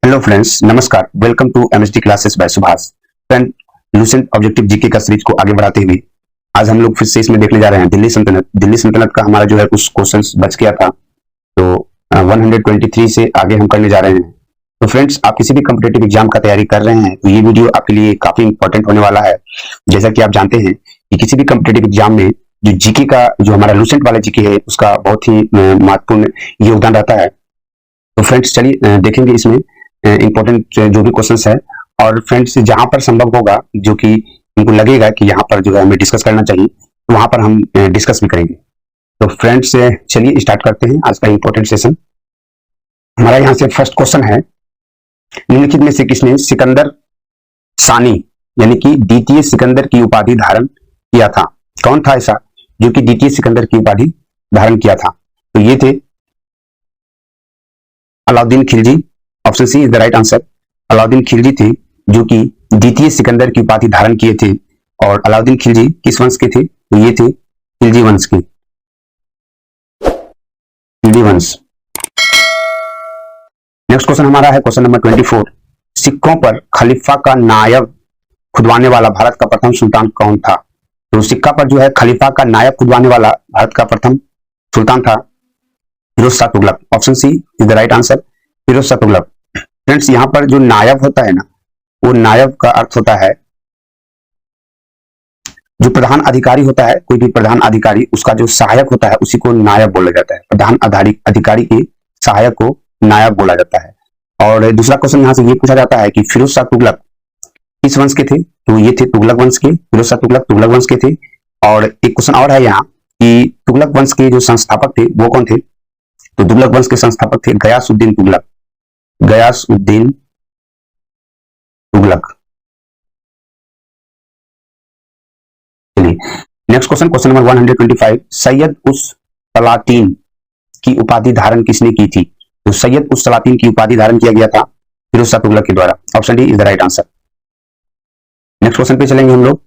Hello friends, नमस्कार। Welcome to MSD classes by Subhash. Friend, Lucent objective GK का series को आगे बढ़ाते हुए आज हम लोग फिर से इसमें देखने जा रहे हैं दिल्ली सल्तनत का हमारा जो है कुछ क्वेश्चंस बच गया था, तो 123 से आगे हम करने जा रहे हैं। तो फ्रेंड्स, आप किसी भी कॉम्पिटिटिव एग्जाम का तैयारी कर रहे हैं तो ये वीडियो आपके लिए काफी इंपॉर्टेंट होने वाला है। जैसा कि आप जानते हैं कि किसी भी कॉम्पिटिटिव एग्जाम में जो जीके का जो हमारा लूसेंट वाला जीके है उसका बहुत ही महत्वपूर्ण योगदान रहता है। तो फ्रेंड्स, चलिए देखेंगे इसमें इंपॉर्टेंट जो भी क्वेश्चंस है, और फ्रेंड्स जहां पर संभव होगा, जो कि उनको लगेगा कि यहाँ पर जो है हमें डिस्कस करना चाहिए, तो वहां पर हम डिस्कस भी करेंगे। तो फ्रेंड्स, चलिए स्टार्ट करते हैं आज का इंपॉर्टेंट सेशन। हमारा यहाँ से फर्स्ट क्वेश्चन है, निम्नलिखित में से किसने सिकंदर सानी यानी कि द्वितीय सिकंदर की उपाधि धारण किया था? कौन था ऐसा जो कि द्वितीय सिकंदर की उपाधि धारण किया था? तो ये थे Alauddin Khilji. Option C is the right answer. Alauddin Khilji थे जो कि द्वितीय सिकंदर की उपाधि धारण किए थे। और अलाउद्दीन खिलजी किस वंश के थे? तो ये थे खिलजी वंश के, खिलजी वंश। नेक्स्ट क्वेश्चन हमारा है क्वेश्चन नंबर 24। सिक्कों पर खलीफा का नायब खुदवाने वाला भारत का प्रथम सुल्तान कौन था? तो सिक्का पर जो है खलीफा का नायब खुदवाने वाला भारत का प्रथम सुल्तान था Firoz Shah Tughlaq. Option C is the right answer, Firoz Shah Tughlaq. Friends, यहाँ पर जो नायब होता है ना, वो नायब का अर्थ होता है जो प्रधान अधिकारी होता है, कोई भी प्रधान अधिकारी उसका जो सहायक होता है उसी को नायब बोला जाता है। प्रधान अधिकारी के सहायक को नायब बोला जाता है। और दूसरा क्वेश्चन यहाँ से ये पूछा जाता है कि फिरोज शाह तुगलक किस वंश के थे? तो ये थे तुगलक वंश के। फिरोज शाह तुगलक तुगलक वंश के थे। और एक क्वेश्चन और है यहाँ कि तुगलक वंश के जो संस्थापक थे वो कौन थे? तो तुगलक वंश के संस्थापक थे गयासुद्दीन तुगलक, गयासुद्दीन तुगलक। चलिए next question, question number 125। Syed उस सलातीन की उपाधि धारण किसने की थी? तो सैयद उस सलातीन की उपाधि धारण किया गया था फिरोज शाह तुगलक के द्वारा। Option D is the right answer. Next question पे चलेंगे हम लोग।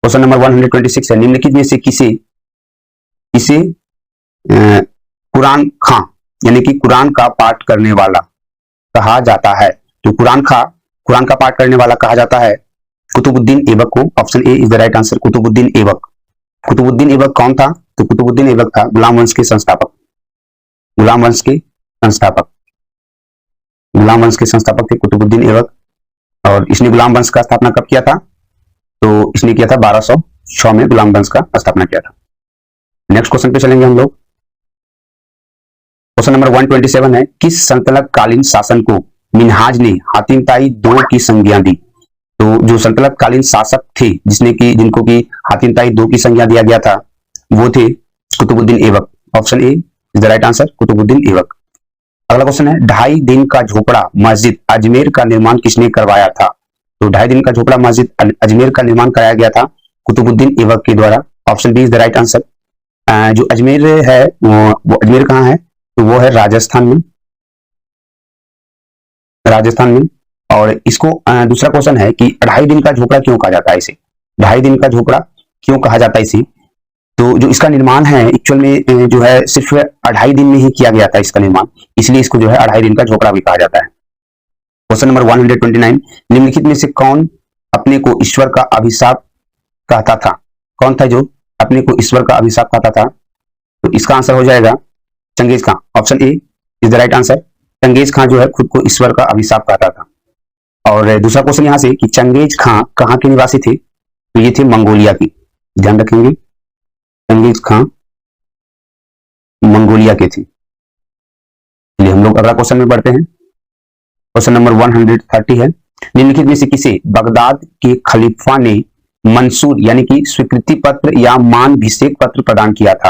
क्वेश्चन नंबर 126 है, निम्नलिखित में से किसे कुरान खां यानी कि कुरान का पाठ करने वाला कहा जाता है? तो कुरान का पाठ करने वाला कहा जाता है कुतुबुद्दीन ऐबक को। Option A is the right answer, Qutbuddin Aibak. Qutbuddin Aibak कौन था? तो कुतुबुद्दीन ऐबक था गुलाम वंश के संस्थापक, गुलाम वंश के संस्थापक, गुलाम वंश के संस्थापक थे कुतुबुद्दीन ऐबक। और इसने गुलाम वंश का स्थापना कब किया था? तो इसने किया था 1206 में गुलाम वंश का स्थापना किया था। नेक्स्ट क्वेश्चन पे चलेंगे हम लोग। क्वेश्चन नंबर 127 है, किस सल्तनत कालीन शासन को मिन्हाज ने हातिम ताई II की संज्ञा दी? तो जो सल्तनत कालीन शासक थे जिनको की हातिम ताई II की संज्ञा दिया गया था वो थे Qutbuddin Aibak. Option A is the right answer, Qutbuddin Aibak. अगला क्वेश्चन है, 2.5 दिन का झोपड़ा मस्जिद अजमेर का निर्माण किसने करवाया था? तो 2.5 दिन का झोपड़ा मस्जिद अजमेर का निर्माण कराया गया था कुतुबुद्दीन ऐबक के द्वारा। Option B is the right answer. जो अजमेर है वो अजमेर कहाँ है? तो वो है राजस्थान में, राजस्थान में। और इसको दूसरा क्वेश्चन है कि 2.5 दिन का झोपड़ा क्यों कहा जाता है इसे? 2.5 दिन का झोपड़ा क्यों कहा जाता है इसे? तो जो इसका निर्माण है एक्चुअल में जो है सिर्फ 2.5 दिन में ही किया गया था इसका निर्माण, इसलिए इसको जो है 2.5 दिन का झोपड़ा भी कहा जाता है। क्वेश्चन नंबर 129, निम्नलिखित में से कौन अपने को ईश्वर का अभिशाप कहता था? कौन था जो अपने को ईश्वर का अभिशाप कहता था? तो इसका आंसर हो जाएगा Changez Khan. Option A is the right answer. Changez Khan जो है खुद को ईश्वर का अभिशाप कहता था। और दूसरा क्वेश्चन यहां से कि चंगेज खां कहां के निवासी थे? तो ये थे मंगोलिया की, ध्यान रखेंगे, चंगेज खां मंगोलिया के थे। चलिए हम लोग अगला क्वेश्चन में बढ़ते हैं। क्वेश्चन नंबर 130 है, निम्नलिखित में से किसे बगदाद के खलीफा ने मंसूर यानी कि स्वीकृति पत्र या मानभिषेक पत्र प्रदान किया था?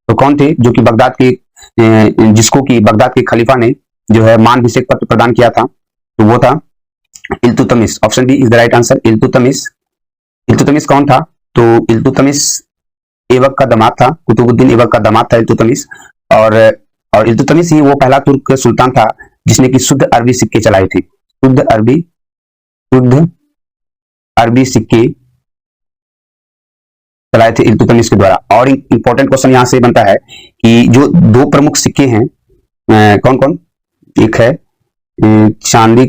तो कौन थे जो कि बगदाद के जिसको कि बगदाद के खलीफा ने जो है मानभिषेक पत्र प्रदान किया था? तो वो था Iltutmish. Option B is the right answer, Iltutmish. Iltutmish कौन था? तो इल्तुतमिश ऐबक का दामाद था, कुतुबुद्दीन ऐबक का दामाद था इल्तुतमिश। और इल्तुतमिश ही वो पहला तुर्क सुल्तान था जिसने कि शुद्ध अरबी सिक्के चलाए थे, शुद्ध अरबी सिक्के चलाए थे इल्तुतमिश के द्वारा। और इंपॉर्टेंट क्वेश्चन यहां से बनता है कि जो 2 प्रमुख सिक्के हैं कौन कौन? एक है चांदी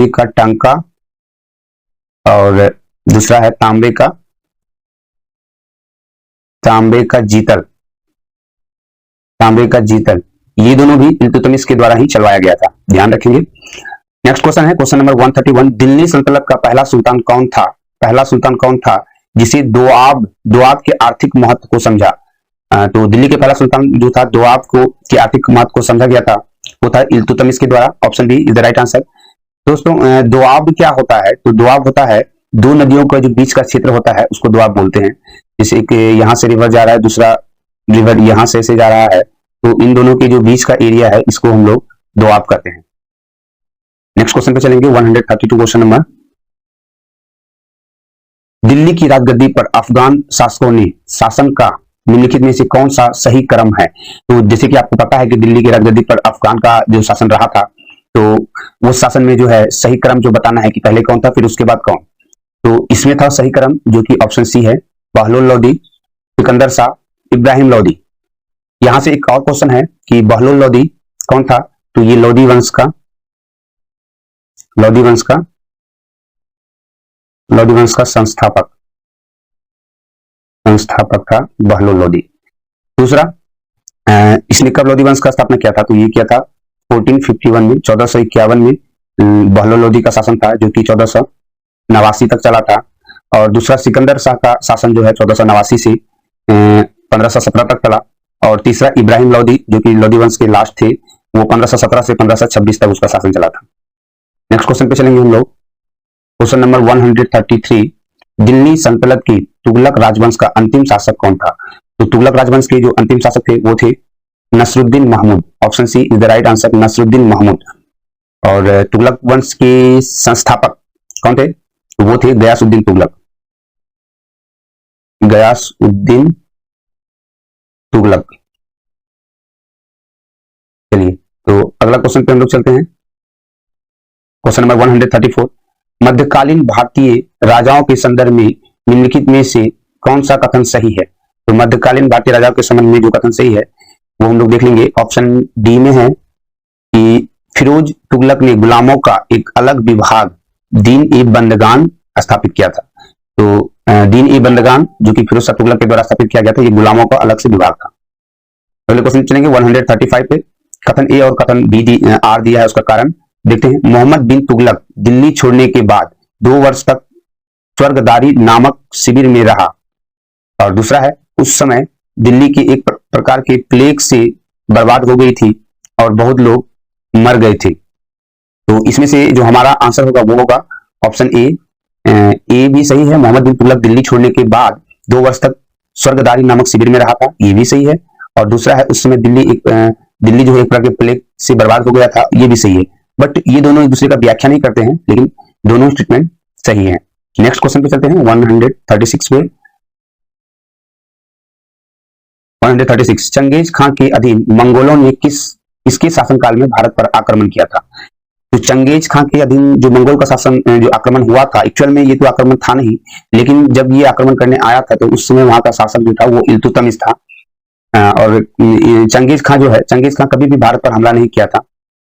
का टंका, और दूसरा है तांबे का जीतल। ये दोनों भी इल्तुतमिश के द्वारा ही चलवाया गया था, ध्यान रखेंगे। नेक्स्ट क्वेश्चन है क्वेश्चन नंबर 131। दिल्ली सल्तनत का पहला सुल्तान कौन था जिसे दोआब के आर्थिक महत्व को समझा? तो दिल्ली के पहला सुल्तान जो था दोआब के आर्थिक महत्व को समझा गया था, वो था इल्तुतमिश के द्वारा। Option B is the right answer. दोस्तों दोआब क्या होता है? तो दोआब होता है दो नदियों का जो बीच का क्षेत्र होता है उसको दोआब बोलते हैं। जैसे कि यहाँ से रिवर जा रहा है, दूसरा रिवर यहाँ से जा रहा है, तो इन दोनों के जो बीच का एरिया है इसको हम लोग दोआब कहते हैं। नेक्स्ट क्वेश्चन पे चलेंगे 132 क्वेश्चन नंबर। दिल्ली की राजगद्दी पर अफगान शासकों ने शासन का निम्नलिखित में से कौन सा सही क्रम है? तो जैसे कि आपको पता है कि दिल्ली की राजगद्दी पर अफगान का जो शासन रहा था, तो वो शासन में जो है सही क्रम जो बताना है कि पहले कौन था फिर उसके बाद कौन। तो इसमें था सही क्रम जो कि ऑप्शन सी है, बहलोल लोदी, सिकंदर शाह, इब्राहिम लोदी। यहां से एक और क्वेश्चन है कि बहलोल लोदी कौन था? तो ये लोदी वंश का संस्थापक था बहलोल लोदी। दूसरा, इसने कब लोदी वंश का स्थापना किया था? तो ये किया था 1451 में, 1451 में बहलोल लोदी का शासन था जो कि 1489 तक चला था। और दूसरा सिकंदर शाह का शासन जो है 1489 से 1517 तक चला। और तीसरा इब्राहिम लोदी जो कि लोदी वंश के लास्ट थे, वो 1517 से 1526 तक उसका शासन चला था। नेक्स्ट क्वेश्चन पे चलेंगे हम लोग, क्वेश्चन नंबर 133। दिल्ली सल्तनत की तुगलक राजवंश का अंतिम शासक कौन था? तो तुगलक राजवंश के जो अंतिम शासक थे वो थे Nasiruddin Mahmud. Option C is the right answer, Nasiruddin Mahmud. और तुगलक वंश के संस्थापक कौन थे? तो वो थे गयासुद्दीन तुगलक। चलिए तो अगला क्वेश्चन पे हम लोग चलते हैं, क्वेश्चन नंबर 134। मध्यकालीन भारतीय राजाओं के संदर्भ में निम्नलिखित में से कौन सा कथन सही है? तो मध्यकालीन भारतीय राजाओं के संबंध में जो कथन सही है वो हम लोग देख लेंगे। ऑप्शन डी में है कि फिरोज तुगलक ने गुलामों का एक अलग विभाग दीन-ए-बंदगान स्थापित किया था। तो दीन-ए-बंदगान जो कि फिरोज शाह तुगलक के द्वारा स्थापित किया गया था, ये गुलामों का अलग से विभाग था। अगले क्वेश्चन चलेंगे 135 पे। कथन ए और कथन बी आर दिया है, उसका कारण देखते हैं। मोहम्मद बिन तुगलक दिल्ली छोड़ने के बाद 2 वर्ष तक स्वर्गदारी नामक शिविर में रहा। और दूसरा है, उस समय दिल्ली की एक प्रकार के प्लेग से बर्बाद हो गई थी और बहुत लोग मर गए थे। तो इसमें से जो हमारा आंसर होगा वो होगा ऑप्शन ए भी सही है। मोहम्मद बिन तुगलक दिल्ली छोड़ने के बाद 2 वर्ष तक स्वर्गदारी नामक शिविर में रहा था, ये भी सही है। और दूसरा है, उस समय दिल्ली जो है एक प्रकार के प्लेग से बर्बाद हो गया था, ये भी सही है। बट ये दोनों एक दूसरे का व्याख्या नहीं करते हैं, लेकिन दोनों स्टेटमेंट सही है। नेक्स्ट क्वेश्चन पे चलते हैं 136 पे। 136 चंगेज खां के अधीन मंगोलों ने किसके शासनकाल में भारत पर आक्रमण किया था? तो चंगेज खां के अधीन जो मंगोल का शासन जो आक्रमण हुआ था, एक्चुअल में ये तो आक्रमण था नहीं, लेकिन जब ये आक्रमण करने आया था तो उस समय वहां का शासक जो था वो इल्तुतमिश था। और चंगेज खां जो है, चंगेज खां कभी भी भारत पर हमला नहीं किया था,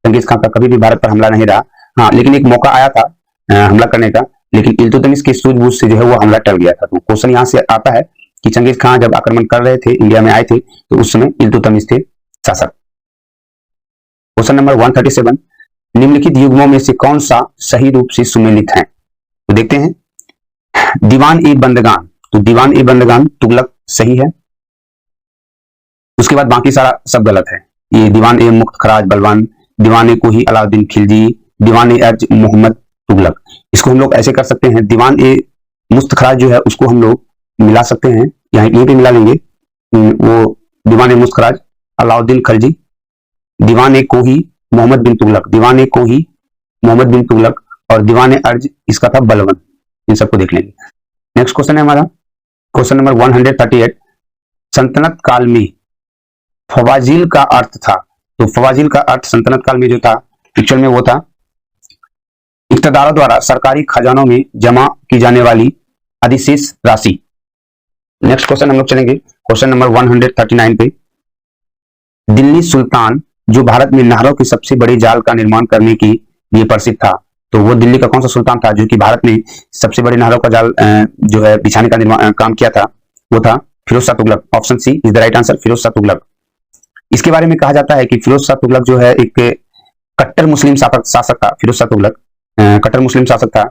चंगेज खां का कभी भी भारत पर हमला नहीं रहा। हाँ, लेकिन एक मौका आया था हमला करने का, लेकिन इल्तुतमिश की सूझबूझ से जो है वो हमला टल गया था। तो क्वेश्चन यहाँ से आता है कि चंगेज खां जब आक्रमण कर रहे थे, इंडिया में आए थे, तो उस समय इल्तुतमिश थे शासक। क्वेश्चन नंबर 137 निम्नलिखित युग्मों में से कौन सा सही रूप से सुमेलित है? तो देखते हैं, दीवान-ए-बंदगान, तो दीवान-ए-बंदगान तुगलक सही है। उसके बाद बाकी सारा सब गलत है। ये दीवान-ए-मुख्तखराज बलवान, दीवान-ए-कोही अलाउद्दीन खिलजी, दीवान-ए-अर्ज मोहम्मद तुगलक। इसको हम लोग ऐसे कर सकते हैं, दीवान-ए-मुख्तखराज जो है उसको हम लोग मिला सकते हैं, यहीं पे मिला लेंगे। वो दीवान-ए-मुख्तखराज अलाउद्दीन खिलजी, दीवान-ए-कोही मोहम्मद बिन तुगलक, दीवान-ए-कोही मोहम्मद बिन तुगलक, और दीवान-ए-अर्ज इसका था बलवन। इन सबको देख लेंगे। नेक्स्ट क्वेश्चन है हमारा क्वेश्चन नंबर 138 सल्तनत काल में फवाजिल का अर्थ था। तो फवाजिल का अर्थ सल्तनत काल में जो था, एक्चुअल में वो था इक्तदारों द्वारा सरकारी खजानों में जमा की जाने वाली अधिशेष राशि। नेक्स्ट क्वेश्चन हम लोग चलेंगे क्वेश्चन नंबर 139 पे। दिल्ली सुल्तान जो भारत में नहरों के सबसे बड़े जाल का निर्माण करने की लिए प्रसिद्ध था, तो वो दिल्ली का कौन सा सुल्तान था जो कि भारत में सबसे बड़े नहरों का जाल जो है बिछाने का निर्माण काम किया था? वो था Firoz Shah Tughlaq. Option C is the right answer, Firoz Shah Tughlaq. इसके बारे में कहा जाता है कि फिरोज शाह तुगलक जो है एक कट्टर मुस्लिम शासक था। फिरोज शाह तुगलक कट्टर मुस्लिम शासक था,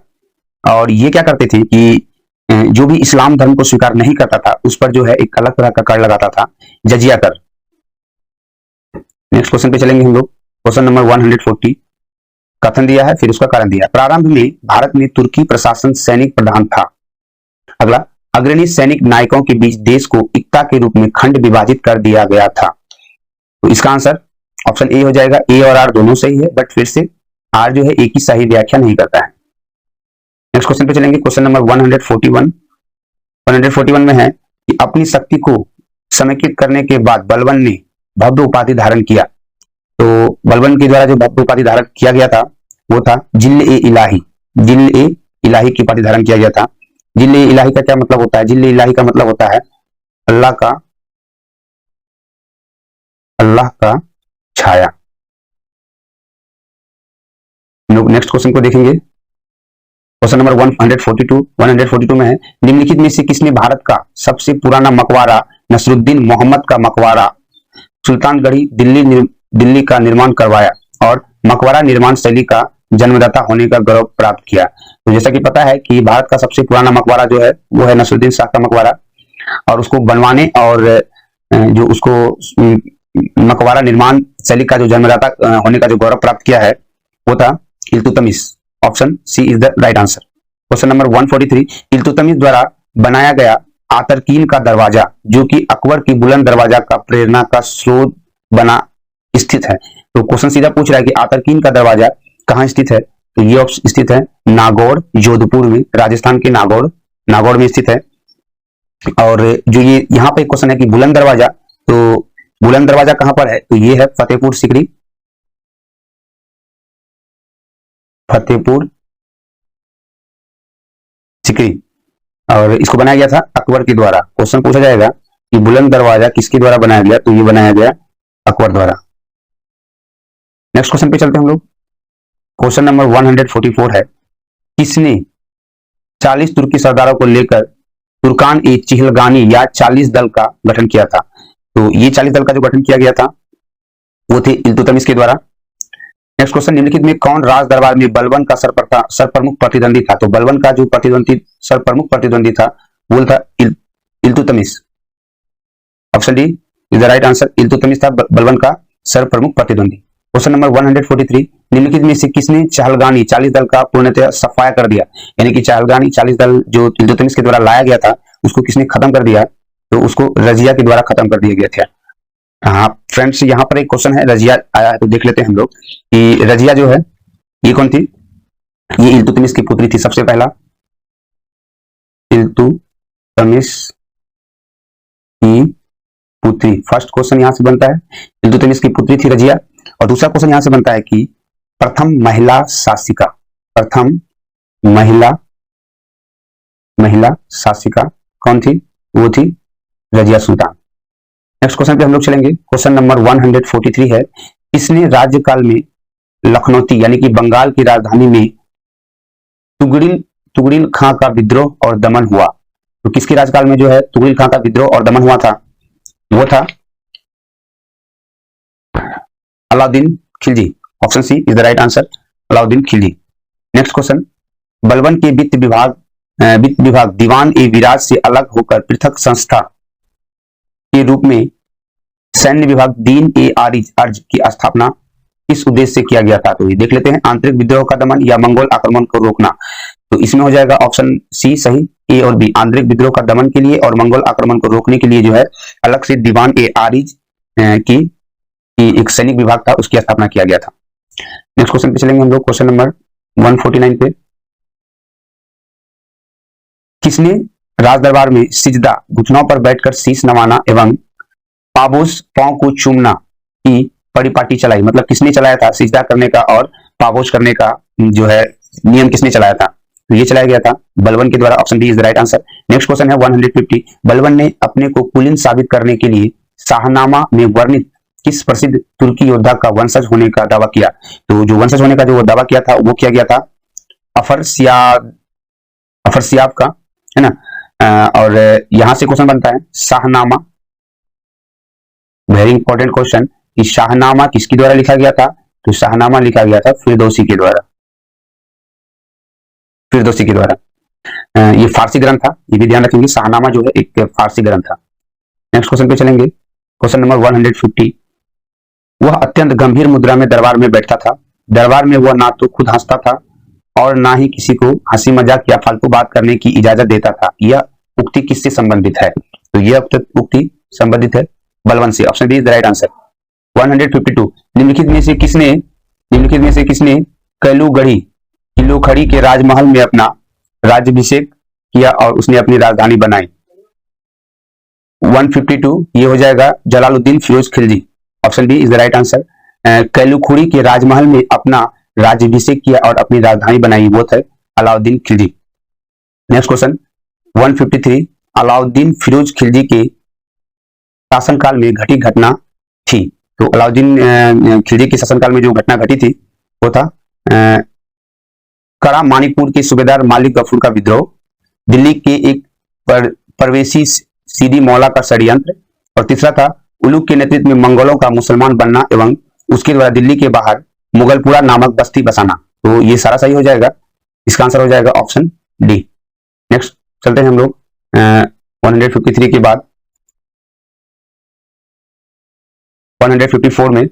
और ये क्या करते थे कि जो भी इस्लाम धर्म को स्वीकार नहीं करता था उस पर जो है एक अलग तरह का कर लगाता था, जजिया कर। नेक्स्ट क्वेश्चन पे चलेंगे हम लोग। Question number 140। कथन दिया है, फिर उसका कारण दिया। प्रारंभ में भारत में तुर्की प्रशासन सैनिक प्रधान था। अगला, अग्रणी सैनिक नायकों के बीच देश को एकता के रूप में खंड विभाजित कर दिया गया था। तो इसका आंसर ऑप्शन ए हो जाएगा। ए और आर दोनों सही है, बट फिर से आर जो है एक ही सही व्याख्या नहीं करता है। नेक्स्ट क्वेश्चन पे चलेंगे। Question number 141। 141 में है कि अपनी शक्ति को समेकित करने के बाद बलबन ने भव्य उपाधि धारण किया। तो बलबन के द्वारा जो भव्य उपाधि धारण किया गया था वो था जिल्ल ए इलाही। जिल्ल ए इलाही की उपाधि धारण किया गया था। जिल्ल ए इलाही का क्या मतलब होता है? जिल्ल ए इलाही का मतलब होता है अल्लाह का छाया। लोग नेक्स्ट क्वेश्चन को देखेंगे। क्वेश्चन नंबर 142 में है, निम्नलिखित में से किसने भारत का सबसे पुराना मकबरा नसरुद्दीन मोहम्मद का मकबरा सुल्तानगढ़ी दिल्ली का निर्माण करवाया और मकबरा निर्माण शैली का जन्मदाता होने का गौरव प्राप्त किया? तो जैसा कि पता है कि भारत का सबसे पुराना मकबरा जो है वो है नसरुद्दीन शाह का मकबरा, और उसको बनवाने और जो उसको मकबरा निर्माण शैली का जो जन्मदाता होने का जो गौरव प्राप्त किया है वो था Iltutmish. Option C is the right answer. Question number 143। Iltutmish द्वारा बनाया गया आतरकीन का दरवाजा जो कि अकबर की बुलंद दरवाजा का प्रेरणा का स्रोत बना स्थित है। तो क्वेश्चन सीधा पूछ रहा है कि आतरकीन का दरवाजा कहाँ स्थित है? तो ये ऑप्शन स्थित है नागौर, जोधपुर में, राजस्थान के नागौर में स्थित है। और जो ये यहाँ पे क्वेश्चन है कि बुलंद दरवाजा, तो बुलंद दरवाजा कहां पर है? तो ये है फतेहपुर सीकरी। फतेहपुर सीकरी, और इसको बनाया गया था अकबर के द्वारा। क्वेश्चन पूछा जाएगा कि बुलंद दरवाजा किसके द्वारा बनाया गया? तो ये बनाया गया अकबर द्वारा। नेक्स्ट क्वेश्चन पे चलते हैं हम लोग। क्वेश्चन नंबर 144 है, किसने 40 तुर्की सरदारों को लेकर तुर्कान ए चिहलगानी या 40 दल का गठन किया था? तो ये 40 दल का जो गठन किया गया था वो थे इल्तुतमिश के द्वारा। नेक्स्ट क्वेश्चन, निम्नलिखित में कौन राज दरबार में बलबन का सरप्रमुख प्रतिद्वंदी था? तो बलबन का जो सरप्रमुख प्रतिद्वंदी था वो था Iltutmish. Option D is the right answer. Iltutmish था बलबन का सरप्रमुख प्रतिद्वंदी। क्वेश्चन नंबर 143, निम्नलिखित में से किसने चहलगानी 40 दल का पूर्णतः सफाया कर दिया? यानी कि चहलगानी 40 दल जो इल्तुतमिश के द्वारा लाया गया था उसको किसने खत्म कर दिया? तो उसको रजिया के द्वारा खत्म कर दिया गया था। हाँ फ्रेंड्स, यहाँ पर एक क्वेश्चन है, रजिया आया है तो देख लेते हैं हम लोग कि रजिया जो है ये कौन थी? ये इल्तुतमिश की पुत्री थी। सबसे पहला इल्तुतमिश की पुत्री, फर्स्ट क्वेश्चन यहां से बनता है, इल्तुतमिश की पुत्री थी रजिया। और दूसरा क्वेश्चन यहां से बनता है कि प्रथम महिला शासिका, प्रथम महिला शासिका कौन थी? वो थी रजिया सुल्तान। नेक्स्ट क्वेश्चन पे हम लोग चलेंगे। क्वेश्चन नंबर 143 है, किसने राज्यकाल में लखनौती यानी कि बंगाल की राजधानी में तुगड़िल खां का विद्रोह और दमन हुआ? तो किसके राज्यकाल में जो है तुगड़िल खां का विद्रोह और दमन हुआ था? वो था Alauddin Khilji. Option C is the right answer, Alauddin Khilji. Next question, Balban के वित्त विभाग दीवान ए विराज से अलग होकर पृथक संस्था के रूप में सैन्य विभाग दीन ए अर्ज की स्थापना किस उद्देश्य से किया गया था? तो ये देख लेते हैं, आंतरिक विद्रोह का दमन या मंगोल आक्रमण को रोकना। तो इसमें हो जाएगा ऑप्शन सी सही, ए और बी, आंतरिक विद्रोह का दमन के लिए और मंगोल आक्रमण को रोकने के लिए जो है अलग से दीवान ए आरिज की एक सैनिक विभाग था उसकी स्थापना किया गया था। नेक्स्ट क्वेश्चन पे चलेंगे हम लोग। क्वेश्चन नंबर 149 पे, किसने राज दरबार में सिजदा घुटनों पर बैठकर शीश नवाना एवं पाबोस पांव को चूमना की परिपाटी चलाई? मतलब किसने चलाया था सिजदा करने का और पाबोस करने का जो है नियम किसने चलाया था? तो ये चलाया गया था बलबन के द्वारा। Option D is the right answer. Next question है 150, बलबन ने अपने को कुलीन साबित करने के लिए शाहनामा में वर्णित किस प्रसिद्ध तुर्की योद्धा का वंशज होने का दावा किया? तो जो वंशज होने का जो दावा किया था वो किया गया था अफरसियाब का, है ना। और यहां से क्वेश्चन बनता है शाहनामा, वेरी इंपॉर्टेंट क्वेश्चन, कि शाहनामा किसके द्वारा लिखा गया था? तो शाहनामा लिखा गया था फिरदौसी के द्वारा, फिरदौसी के द्वारा। ये फारसी ग्रंथ था, ये भी ध्यान रखेंगे, शाहनामा जो है एक फारसी ग्रंथ था। नेक्स्ट क्वेश्चन पे चलेंगे, क्वेश्चन नंबर 150। वह अत्यंत गंभीर मुद्रा में दरबार में बैठता था। दरबार में वह ना तो खुद हंसता था और ना ही किसी को हंसी मजाक या फालतू बात करने की इजाजत देता था। यह उक्ति किससे संबंधित है? तो यह उक्ति संबंधित है बलवंत से। Option B is the right answer. 152। निम्नलिखित में से किसने किलूखड़ी के राजमहल में अपना राज्याभिषेक किया और उसने अपनी राजधानी बनाई? 152 ये हो जाएगा Jalaluddin Firoz Khilji. Option B is the right answer. Kilokhari के राजमहल में अपना राज्याभिषेक किया और अपनी राजधानी बनाई, वो थे अलाउद्दीन खिलजी। Next question 153। अलाउद्दीन फिरोज खिलजी के शासनकाल में घटी घटना थी। तो अलाउद्दीन खिलजी के शासनकाल में जो घटना घटी थी वो था करा मानिकपुर के सूबेदार मालिक गफूर का विद्रोह, दिल्ली के एक परवेशी सीदी मौला का षड्यंत्र, और तीसरा था उलुग के नेतृत्व में मंगोलों का मुसलमान बनना एवं उसके द्वारा दिल्ली के बाहर मुगलपुरा नामक बस्ती बसाना। तो ये सारा सही हो जाएगा, इसका आंसर हो जाएगा ऑप्शन डी। नेक्स्ट चलते हैं हम लोग 153 के बाद 154 में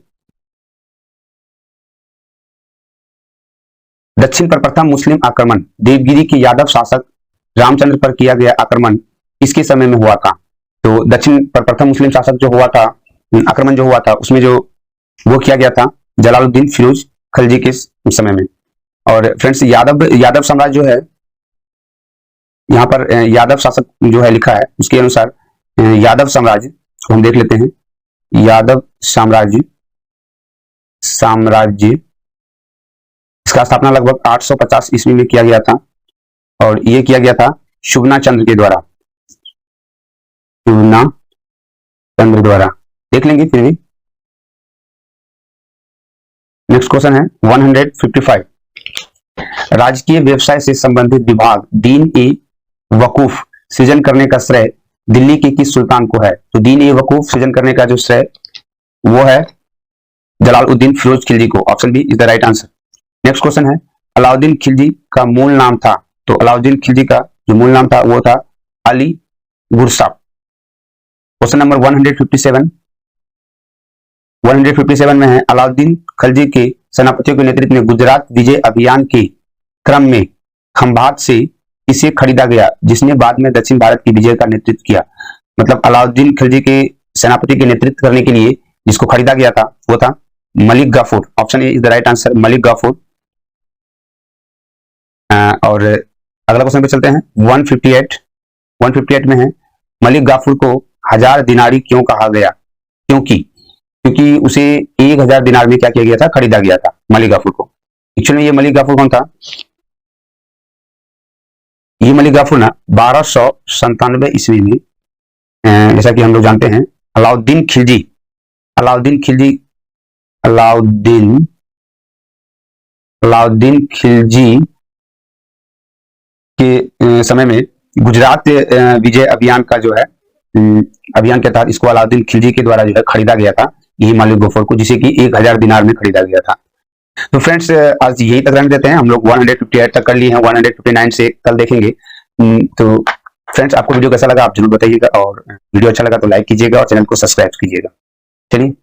दक्षिण पर प्रथम मुस्लिम आक्रमण देवगिरी के यादव शासक रामचंद्र पर किया गया आक्रमण किसके समय में हुआ था? तो दक्षिण पर प्रथम मुस्लिम शासक जो हुआ था, आक्रमण जो हुआ था, उसमें जो वो किया गया था जलालुद्दीन फिरोज खिलजी के समय में। और फ्रेंड्स यादव साम्राज्य जो है, यहाँ पर यादव शासक जो है लिखा है, उसके अनुसार यादव साम्राज्य को हम देख लेते हैं। यादव साम्राज्य इसका स्थापना लगभग 850 ईस्वी में किया गया था और ये किया गया था शुभना चंद्र के द्वारा, शुभना चंद्र द्वारा, देख लेंगे फिर भी। नेक्स्ट क्वेश्चन है 155। राजकीय व्यवसाय से संबंधित विभाग दीन ए वकूफ सृजन करने का श्रेय दिल्ली के किस सुल्तान को है? तो दीन ए वकूफ सृजन करने का जो श्रेय वो है जलालुद्दीन फिरोज खिलजी को। Option B is the right answer. Next question है अलाउद्दीन खिलजी का मूल नाम था। तो अलाउद्दीन खिलजी का जो मूल नाम था वो था अली गुरसाब। क्वेश्चन नंबर 157 में है अलाउद्दीन खिलजी के सेनापतियों के नेतृत्व में गुजरात विजय अभियान के क्रम में खंभात से इसे खरीदा गया जिसने बाद में दक्षिण भारत की विजय का नेतृत्व किया। मतलब अलाउद्दीन खिलजी के सेनापति के नेतृत्व करने के लिए जिसको खरीदा गया था वो था Malik Kafur. Option A is the right answer, Malik Kafur. और अगला क्वेश्चन पे चलते हैं 158 में है मलिक गाफूर को 1000 दिनारी क्यों कहा गया? क्योंकि उसे 1000 दिनार में क्या किया गया था? खरीदा गया था मलिक गाफूर को। एक्चुअली ये मलिक गाफूर कौन था? ये मलिक गाफूर ना 1297 ईस्वी में, जैसा कि हम लोग जानते हैं, अलाउद्दीन खिलजी के समय में गुजरात विजय अभियान का जो है अभियान के तहत इसको अलाउद्दीन खिलजी के द्वारा जो है खरीदा गया था, यही मलिक गाफूर को, जिसे कि 1000 दिनार में खरीदा गया था। तो फ्रेंड्स आज यही तक रहने देते हैं, हम लोग 158 तक कर लिए हैं, 159 से कल देखेंगे। तो फ्रेंड्स आपको वीडियो कैसा लगा आप जरूर बताइएगा, और वीडियो अच्छा लगा तो लाइक कीजिएगा और चैनल को सब्सक्राइब कीजिएगा। चलिए।